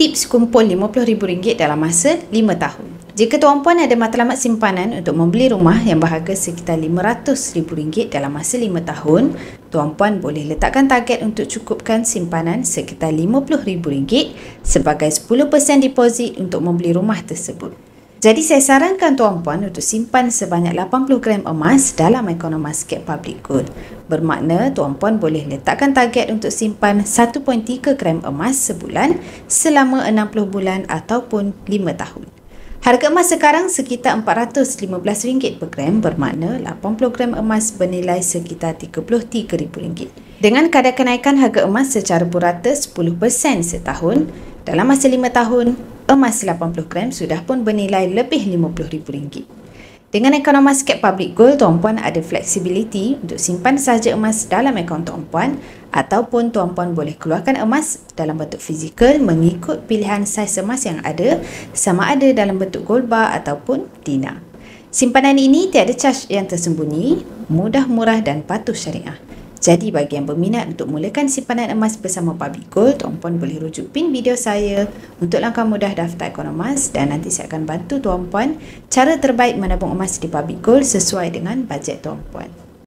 Tips kumpul RM50,000 dalam masa 5 tahun. Jika tuan-puan ada matlamat simpanan untuk membeli rumah yang berharga sekitar RM500,000 dalam masa 5 tahun, tuan-puan boleh letakkan target untuk cukupkan simpanan sekitar RM50,000 sebagai 10% deposit untuk membeli rumah tersebut. Jadi saya sarankan tuan-puan untuk simpan sebanyak 80 gram emas dalam akaun emas Skep Public Gold. Bermakna tuan-puan boleh letakkan target untuk simpan 1.3 gram emas sebulan selama 60 bulan ataupun 5 tahun. Harga emas sekarang sekitar RM415 per gram, bermakna 80 gram emas bernilai sekitar RM33,000. Dengan kadar kenaikan harga emas secara purata 10% setahun, dalam masa 5 tahun, emas 80 gram sudah pun bernilai lebih RM50,000. Dengan akaun emas Skep Public Gold, tuan-puan ada fleksibiliti untuk simpan sahaja emas dalam akaun tuan-puan ataupun tuan-puan boleh keluarkan emas dalam bentuk fizikal mengikut pilihan saiz emas yang ada, sama ada dalam bentuk gold bar ataupun dinar. Simpanan ini tiada caj yang tersembunyi, mudah, murah dan patuh syariah. Jadi bagi yang berminat untuk mulakan simpanan emas bersama Public Gold, tuan-puan boleh rujuk pin video saya untuk langkah mudah daftar akaun emas dan nanti saya akan bantu tuan-puan cara terbaik menabung emas di Public Gold sesuai dengan bajet tuan-puan.